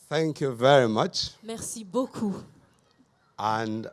Thank you very much. Merci beaucoup. And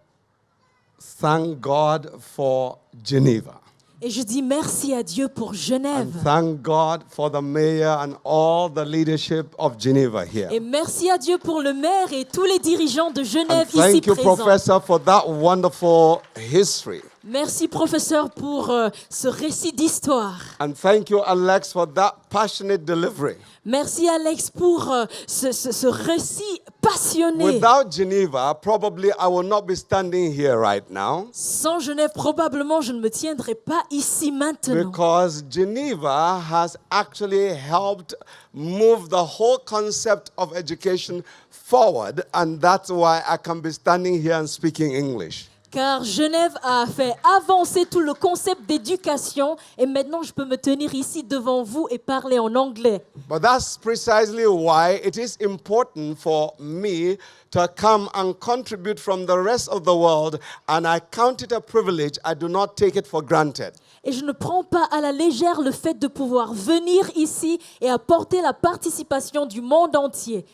thank God for Geneva. Et je dis merci à Dieu pour Genève. And thank God for the mayor and all the leadership of Geneva here. Et merci à Dieu pour le maire et tous les dirigeants de And Genève ici thank you, présents. Professor, for that wonderful history. Merci professeur pour ce récit d'histoire. And thank you, Alex, for that passionate delivery. Merci Alex pour ce récit passionné. Without Geneva, probably I will not be standing here right now. Sans Genève, probablement je ne me tiendrai pas ici maintenant. Because Geneva has actually helped move the whole concept of education forward, and that's why I can be standing here and speaking English. Car Genève a fait avancer tout le concept d'éducation et maintenant je peux me tenir ici devant vous et parler en anglais. But that's precisely why it is important for me to come and contribute from the rest of the world, and I count it a privilege. I do not take it for granted. Et je ne prends pas à la légère le fait de pouvoir venir ici et apporter la participation du monde entier.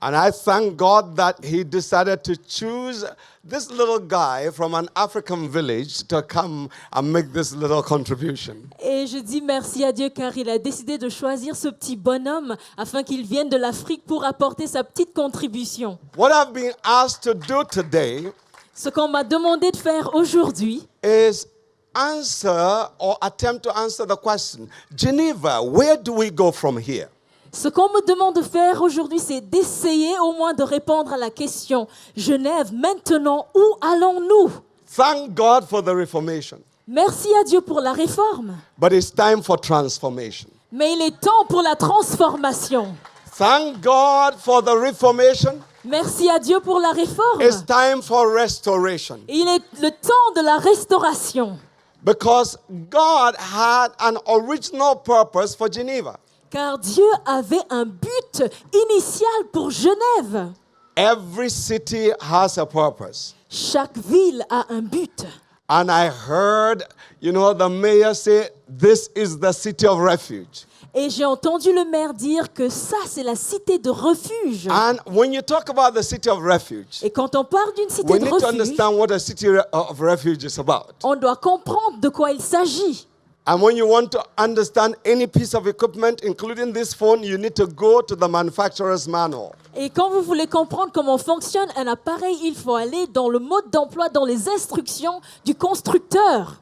And I thank God that He decided to choose this little guy from an African village to come and make this little contribution. Et je dis merci à Dieu car il a décidé de choisir ce petit bonhomme afin qu'il vienne de l'Afrique pour apporter sa petite contribution. What I've been asked to do today Ce qu'on m'a demandé de faire aujourd'hui, is answer or attempt to answer the question, Geneva, where do we go from here? ce qu'on me demande de faire aujourd'hui, c'est d'essayer au moins de répondre à la question Genève, maintenant, où allons-nous? Thank God for the Reformation. Merci à Dieu pour la réforme, But it's time for transformation. mais il est temps pour la transformation. Thank God for the Reformation. Merci à Dieu pour la réforme. It's time for restoration. Il est le temps de la restauration. Because God had an original purpose for Geneva. Car Dieu avait un but initial pour Genève. Every city has a purpose. Chaque ville a un but. And I heard, the mayor say, this is the city of refuge. Et j'ai entendu le maire dire que ça, c'est la cité de refuge. And when you talk about the city of refuge, Et quand on parle d'une cité we de need to refuge, understand what a city of refuge is about. on doit comprendre de quoi il s'agit. And when you want to understand any piece of equipment, including this phone, you need to go to the manufacturer's manual. Et quand vous voulez comprendre comment fonctionne un appareil, il faut aller dans le mode d'emploi, dans les instructions du constructeur.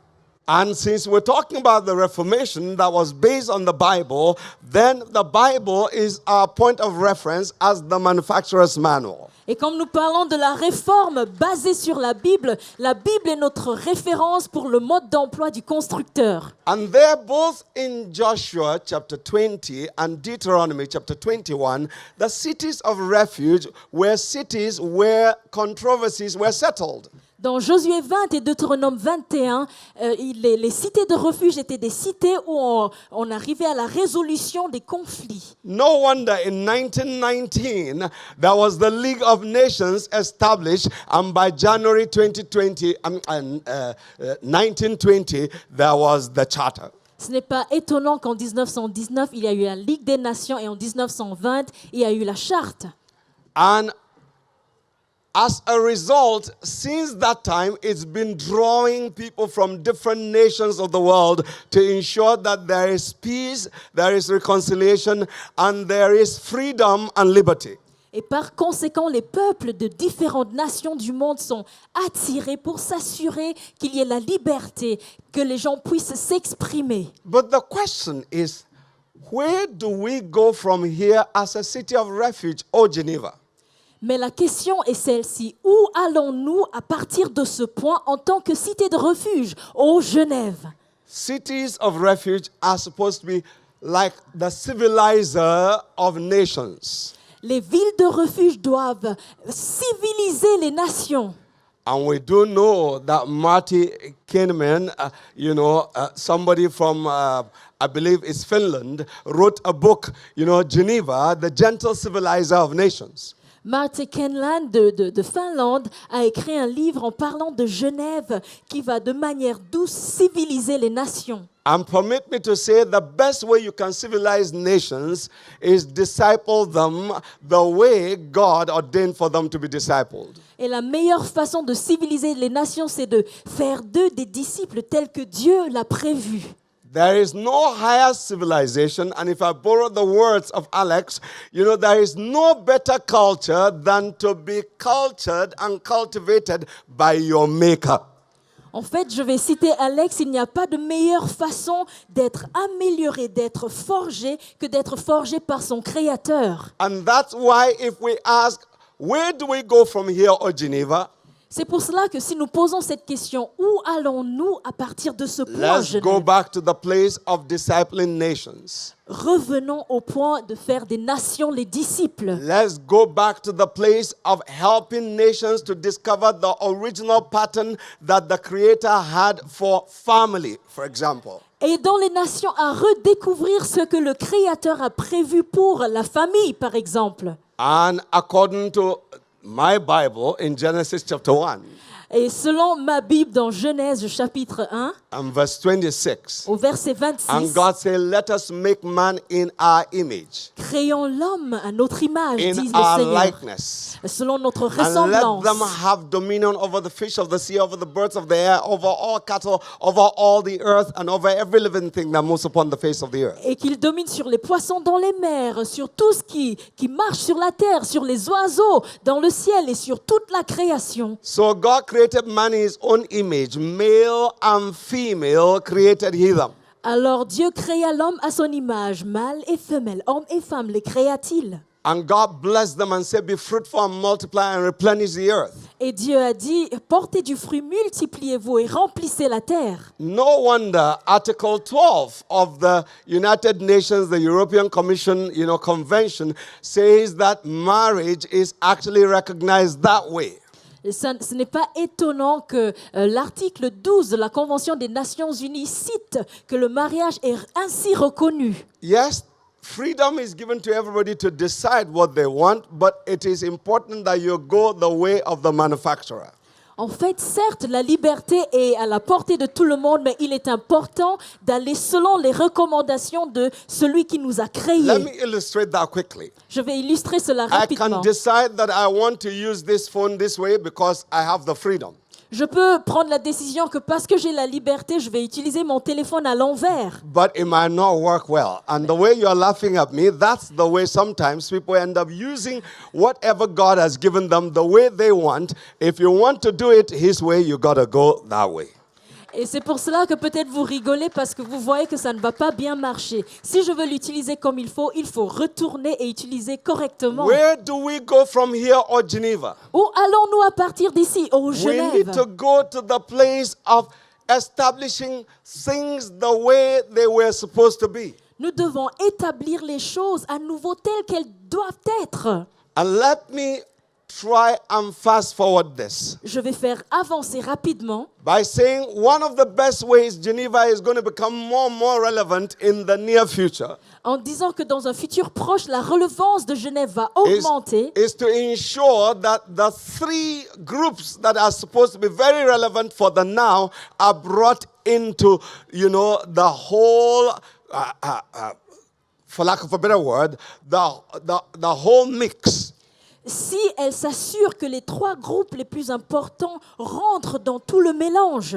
And since we're talking about the Reformation that was based on the Bible, then the Bible is our point of reference as the manufacturer's manual. Et comme nous parlons de la réforme basée sur la Bible est notre référence pour le mode d'emploi du constructeur. And there, both in Joshua chapter 20 and Deuteronomy chapter 21, the cities of refuge were cities where controversies were settled. Dans Josué 20 et Deutéronome 21, les cités de refuge étaient des cités où on arrivait à la résolution des conflits. No wonder in 1919, there was the League of Nations established, and by January 1920, there was the Charter. Ce n'est pas étonnant qu'en 1919, il y a eu la Ligue des Nations et en 1920, il y a eu la Charte. And as a result, since that time, it's been drawing people from different nations of the world to ensure that there is peace, there is reconciliation, and there is freedom and liberty. Et par conséquent, les peuples de différentes nations du monde sont attirés pour s'assurer qu'il y ait la liberté, que les gens puissent s'exprimer. But the question is, where do we go from here as a city of refuge, O Geneva? Mais la question est celle-ci. Où allons-nous à partir de ce point en tant que cité de refuge, ô Genève? Cities of refuge are supposed to be like the civilizer of nations. Les villes de refuge doivent civiliser les nations. And we do know that Marty Kahneman, somebody from, I believe it's Finland, wrote a book, Geneva, the gentle civilizer of nations. Marte Kenland de Finlande a écrit un livre en parlant de Genève qui va de manière douce civiliser les nations. And permit me to say the best way you can civilize nations is disciple them the way God ordained for them to be discipled. Et la meilleure façon de civiliser les nations, c'est de faire d'eux des disciples tels que Dieu l'a prévu. There is no higher civilization, and if I borrow the words of Alex, there is no better culture than to be cultured and cultivated by your maker. En fait, je vais citer Alex, il n'y a pas de meilleure façon d'être amélioré, d'être forgé, que d'être forgé par son Créateur. And that's why if we ask, where do we go from here, O Geneva? C'est pour cela que si nous posons cette question, où allons-nous à partir de ce point, Let's go Genève? back to the place of discipling nations. Revenons au point de faire des nations les disciples. Let's go back to the place of helping nations to discover the original pattern that the Creator had for family, for example. Aidons les nations à redécouvrir ce que le Créateur a prévu pour la famille, par exemple. And according to my Bible in Genesis chapter 1 Et selon ma Bible dans Genèse chapitre 1, and verse 26, au verset and 26, God said, let us make man in our image, créons l'homme à notre image, dit in le our Seigneur, likeness, selon notre and let ressemblance. them have dominion over the fish of the sea, over the birds of the air, over all cattle, over all the earth, and over every living thing that moves upon the face of the earth. Et qu'il domine sur les poissons dans les mers, sur tout ce qui marche sur la terre, sur les oiseaux dans le ciel et sur toute la création. So God created man in his own image, male and female created he them. Alors Dieu créa l'homme à son image, mâle et femelle, homme et femme les créa-t-il. And God blessed them and said, be fruitful and multiply and replenish the earth. Et Dieu a dit, portez du fruit, multipliez-vous et remplissez la terre. No wonder Article 12 of the United Nations, the European Commission, Convention, says that marriage is actually recognized that way. Et ce n'est pas étonnant que l'article 12 de la Convention des Nations Unies cite que le mariage est ainsi reconnu. Yes, freedom is given to everybody to decide what they want, but it is important that you go the way of the manufacturer. En fait, certes, la liberté est à la portée de tout le monde, mais il est important d'aller selon les recommandations de celui qui nous a Let créés. me illustrate that quickly. Je vais illustrer cela I can rapidement. decide that I want to use this phone this way because I have the freedom. Je peux prendre la décision que parce que j'ai la liberté, je vais utiliser mon téléphone à l'envers. But it might not work well. And the way you're laughing at me, that's the way sometimes people end up using whatever God has given them the way they want. If you want to do it His way, you got to go that way. Et c'est pour cela que peut-être vous rigolez parce que vous voyez que ça ne va pas bien marcher. Si je veux l'utiliser comme il faut retourner et utiliser correctement. Where do we go from here or Geneva? Où allons-nous à partir d'ici, au We need Genève? to go to the place of establishing things the way they were supposed to be. Nous devons établir les choses à nouveau telles qu'elles doivent être. And let me try and fast forward this Je vais faire avancer rapidement by saying one of the best ways Geneva is going to become more and more relevant in the near future en disant que dans un futur proche, la relevance de Genève va augmenter. is to ensure that the three groups that are supposed to be very relevant for the now are brought into, the whole, for lack of a better word, the whole mix. Si elle s'assure que les trois groupes les plus importants rentrent dans tout le mélange.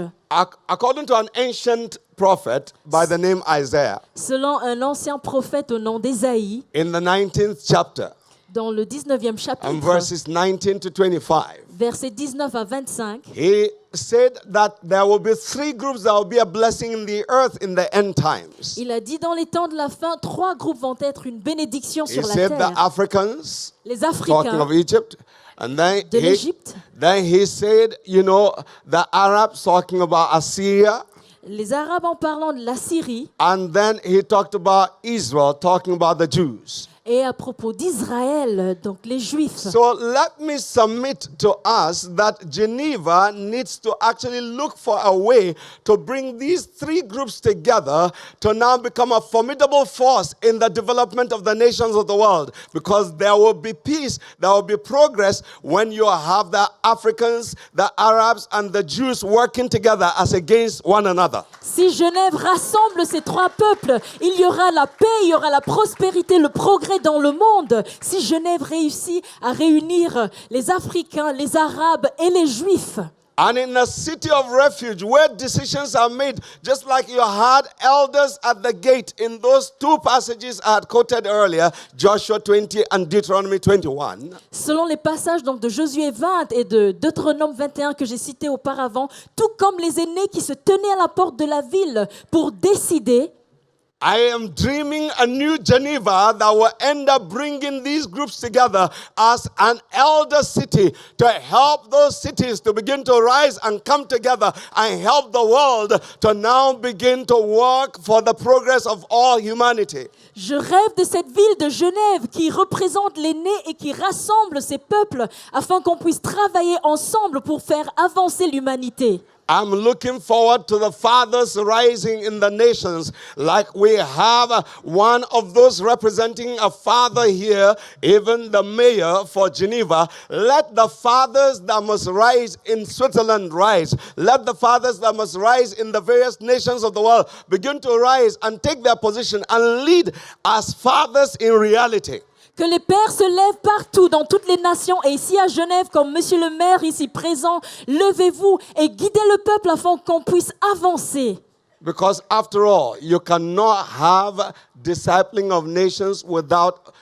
According to an ancient prophet by the name Isaiah, Selon un ancien prophète au nom d'Ésaïe, in the 19th chapter, dans le 19e and chapitre, verses 19 to 25, versets 19 à 25, he said that there will be three groups that will be a blessing in the earth in the end times. il a dit dans les temps de la fin, trois groupes vont être une bénédiction He sur la said the terre. Africans, Les talking Africains of Egypt, and then de l'Égypte, he said, the Arabs talking about Assyria, les Arabes en parlant de la Syrie, and then he talked about Israel, talking about the Jews. Et à propos d'Israël, donc les Juifs. So let me submit to us that Geneva needs to actually look for a way to bring these three groups together to now become a formidable force in the development of the nations of the world. Because there will be peace, there will be progress when you have the Africans, the Arabs, and the Jews working together as against one another. Si Genève rassemble ces trois peuples, il y aura la paix, il y aura la prospérité, le progrès dans le monde. Si Genève réussit à réunir les Africains, les Arabes et les Juifs. And in a city of refuge where decisions are made, just like you had elders at the gate in those two passages I had quoted earlier, Joshua 20 and Deuteronomy 21. Selon les passages donc de Josué 20 et de Deutéronome 21 que j'ai cités auparavant, tout comme les aînés qui se tenaient à la porte de la ville pour décider. I am dreaming a new Geneva that will end up bringing these groups together as an elder city to help those cities to begin to rise and come together and help the world to now begin to work for the progress of all humanity. Je rêve de cette ville de Genève qui représente l'aîné et qui rassemble ces peuples afin qu'on puisse travailler ensemble pour faire avancer l'humanité. I'm looking forward to the fathers rising in the nations, like we have one of those representing a father here, even the mayor for Geneva. Let the fathers that must rise in Switzerland rise. Let the fathers that must rise in the various nations of the world begin to rise and take their position and lead as fathers in reality. Que les pères se lèvent partout, dans toutes les nations. Et ici à Genève, comme monsieur le maire ici présent, levez-vous et guidez le peuple afin qu'on puisse avancer. Because after all, you cannot have discipling of nations without,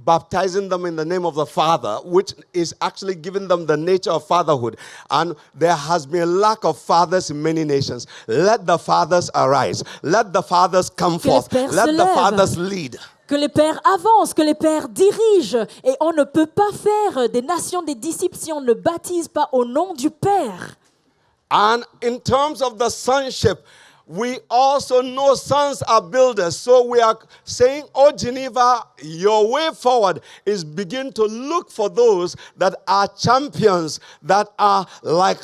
baptizing them in the name of the Father, which is actually giving them the nature of fatherhood. And there has been a lack of fathers in many nations. Let the fathers arise. Let the fathers come forth. Let the fathers lead. Que les pères avancent, que les pères dirigent. Et on ne peut pas faire des nations des disciples si on ne baptise pas au nom du Père. And in terms of the sonship, we also know sons are builders. So we are saying, oh Geneva, your way forward is begin to look for those that are champions, that are like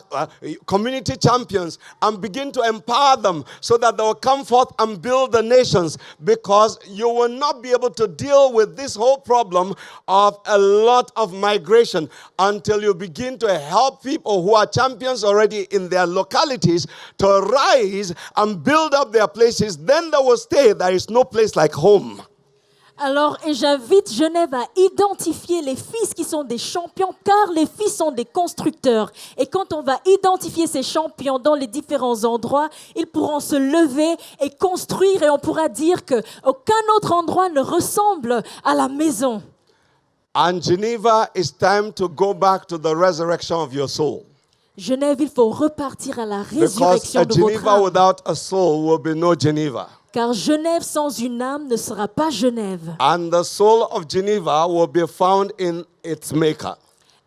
community champions, and begin to empower them so that they will come forth and build the nations, because you will not be able to deal with this whole problem of a lot of migration until you begin to help people who are champions already in their localities to rise and build up their places. Then they will stay. There is no place like home. Alors, et j'invite Genève à identifier les fils qui sont des champions, car les fils sont des constructeurs. Et quand on va identifier ces champions dans les différents endroits, ils pourront se lever et construire, et on pourra dire qu'aucun autre endroit ne ressemble à la maison. And Geneva, it's time to go back to the resurrection of your soul. Genève, il faut repartir à la résurrection Because a de votre Geneva âme. without a soul will be no Geneva. Car Genève sans une âme ne sera pas Genève. And the soul of Geneva will be found in its maker.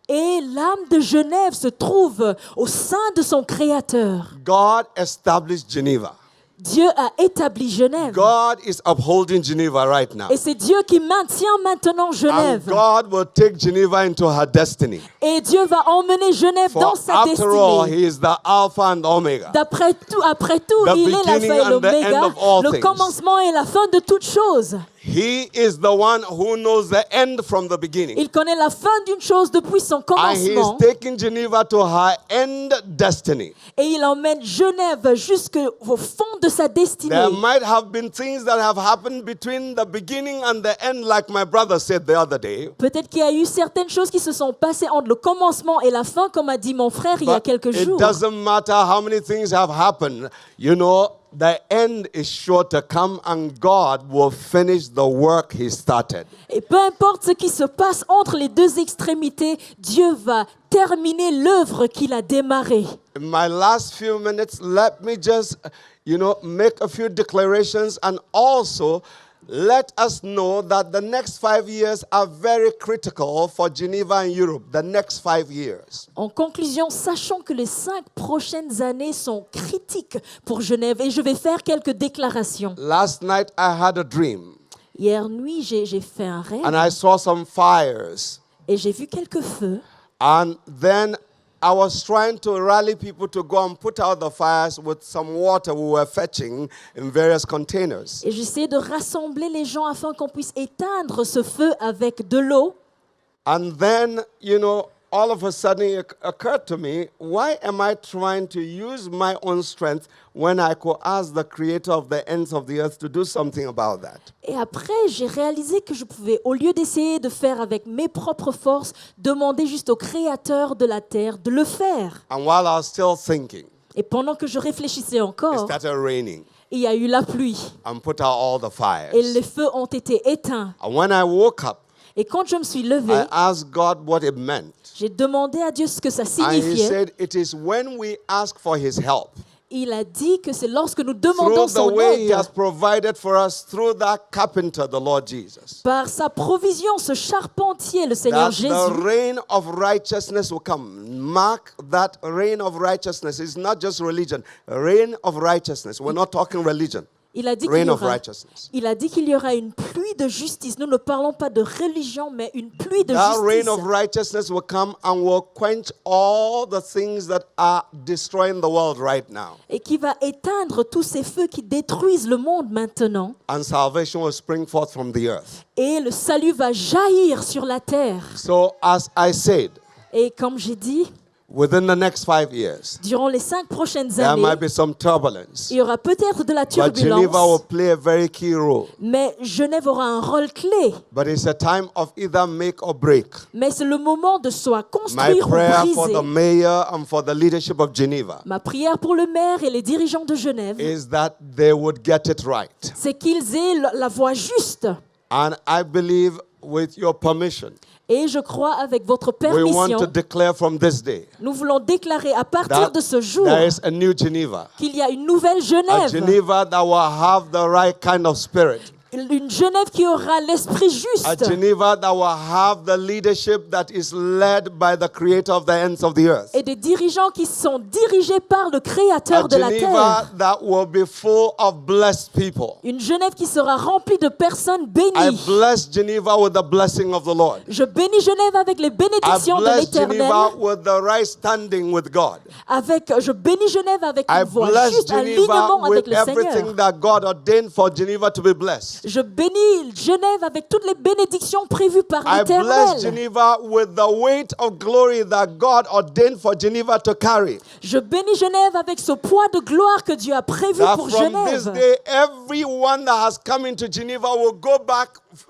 Et l'âme de Genève se trouve au sein de son Créateur. God established Geneva. Dieu a établi Genève. God is upholding Geneva right now. Et c'est Dieu qui maintient maintenant And Genève. God will take Geneva into her destiny. Et Dieu va emmener Genève For dans sa after all, destinée. He is the Alpha and Omega. Après tout, The il est l'alpha beginning et and the end l'oméga, of all le things. commencement et la fin de toutes choses. He is the one who knows the end from the beginning. Il connaît la fin d'une chose depuis son And He is commencement. taking Geneva to her end destiny. Et il emmène Genève jusqu'au fond de sa destinée. There might have been things that have happened between the beginning and the end, like my brother said the other day. Peut-être qu'il y a eu certaines choses qui se sont passées entre le commencement et la fin, comme a dit mon frère il y a But quelques it jours. doesn't matter how many things have happened. You know, the end is sure to come and God will finish the work He started. Et peu importe ce qui se passe entre les deux extrémités, Dieu va terminer l'œuvre qu'il a démarrée. In my last few minutes, let me just, make a few declarations and also let us know that the next 5 years are very critical for Geneva and Europe. The next 5 years. En conclusion, sachons que les 5 prochaines années sont critiques pour Genève et je vais faire quelques déclarations. Last night I had a dream. Hier nuit, j'ai fait un rêve and I saw some fires. et j'ai vu quelques feux. And then I was trying to rally people to go and put out the fires with some water we were fetching in various containers. Et j'essayais de rassembler les gens afin qu'on puisse éteindre ce feu avec de l'eau. And then, all of a sudden it occurred to me, why am I trying to use my own strength when I could ask the creator of the ends of the earth to do something about that? Et après, j'ai réalisé que je pouvais, au lieu d'essayer de faire avec mes propres forces, demander juste au créateur de la terre de le faire. And while I was still thinking, Et pendant que je réfléchissais it encore, started raining il y a eu la pluie and put out all the et fires. les feux ont été éteints. And when I woke up, Et quand je me suis I levée, asked God what it meant. j'ai demandé à Dieu ce que ça And he signifiait. said, it is when we ask for his help, Il a dit que c'est lorsque nous through demandons the son way he aide, has provided for us through that carpenter, the Lord Jesus, par sa provision, ce charpentier, le Seigneur that the Jésus, reign of righteousness will come. Mark that reign of righteousness is not just religion. Reign of righteousness. We're not talking religion. il a dit Reign qu'il y of aura, righteousness. il a dit qu'il y aura une pluie de justice. Nous ne parlons pas de religion, mais une pluie de That reign justice. of righteousness will come and will quench all the things that are destroying the world right now. Et qui va éteindre tous ces feux qui détruisent le monde maintenant. And salvation will spring forth from the earth. Et le salut va jaillir sur la terre. So as I said, Et comme j'ai dit, within the next 5 years, durant les 5 prochaines there might années, be some turbulence. il y aura peut-être de la But Geneva will turbulence, play a very key role. mais Genève aura un rôle clé. But it's a time of either make or break. Mais c'est le moment de soit My construire ou prayer for briser. the mayor and for the leadership of Geneva Ma prière pour le maire et les dirigeants de Genève, is that they would get it right. c'est qu'ils aient la voie juste. And I believe, with your permission, Et je crois, avec votre we want to permission, declare from this day nous voulons déclarer à partir that de ce jour there is a new Geneva. qu'il y a une nouvelle A Genève. Geneva that will have the right kind of spirit. Une Genève qui aura l'esprit A juste. Geneva that will have the leadership that is led by the creator of the ends of the earth. Et des dirigeants qui sont dirigés par le Créateur A de la Geneva terre. that will be full of blessed people. Une Genève qui sera remplie de personnes I bénies. bless Geneva with the blessing of the Lord. Je bénis Genève avec les I bénédictions de bless l'Éternel. Geneva with the right standing with God. Je bénis Genève avec I une voie bless juste, un Geneva alignement avec with le Seigneur. everything that God ordained for Geneva to be blessed. Je bénis Genève avec toutes les bénédictions prévues par I bless l'Éternel. Geneva with the weight of glory that God ordained for Geneva to carry. Je bénis Genève avec ce poids de gloire que Dieu a prévu That pour from this Genève. day, everyone that has come into Geneva will go back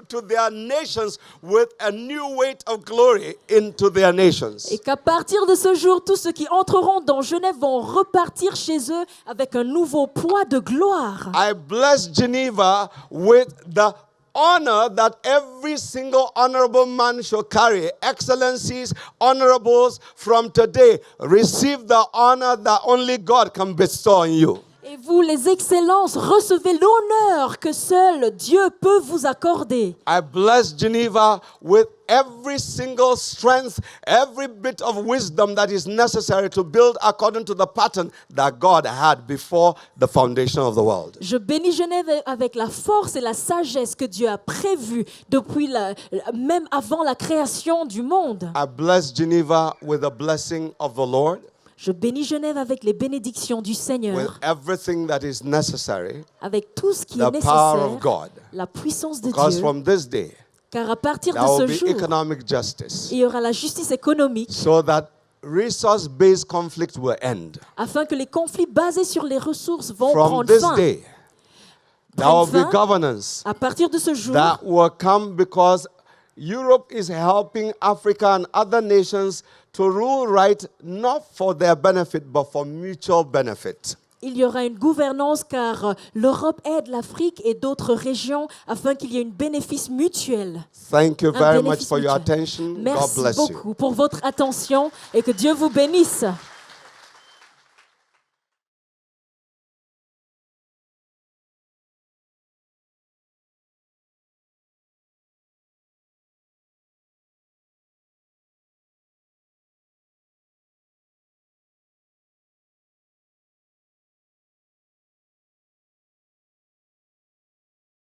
to their nations with a new weight of glory into their nations. Et qu'à partir de ce jour, tous ceux qui entreront dans Genève vont repartir chez eux avec un nouveau poids de gloire. I bless Geneva with the honor that every single honorable man shall carry. Excellencies, honorables, from today, receive the honor that only God can bestow on you. Et vous, les excellences, recevez l'honneur que seul Dieu peut vous accorder. I bless Geneva with every single strength, every bit of wisdom that is necessary to build according to the pattern that God had before the foundation of the world. Je bénis Genève avec la force et la sagesse que Dieu a prévue depuis même avant la création du monde. I bless Geneva with the blessing of the Lord, Je bénis Genève avec les bénédictions du with Seigneur, everything that is necessary, avec tout ce qui the est power of nécessaire, God. la puissance de Because Dieu. from this day, Car à partir de there will ce be jour, economic justice, il y aura la justice économique so that resource-based conflict will end. afin que les conflits basés sur les ressources vont From prendre this fin. day, there will Prendre be fin. governance À partir de ce jour, that will come because Europe is helping Africa and other nations to rule right, not for their benefit, but for mutual benefit. il y aura une gouvernance car l'Europe aide l'Afrique et d'autres régions afin qu'il y ait un bénéfice mutuel. Thank you Un very much bénéfice for your mutuel. attention. God Merci bless you. beaucoup pour votre attention et que Dieu vous bénisse.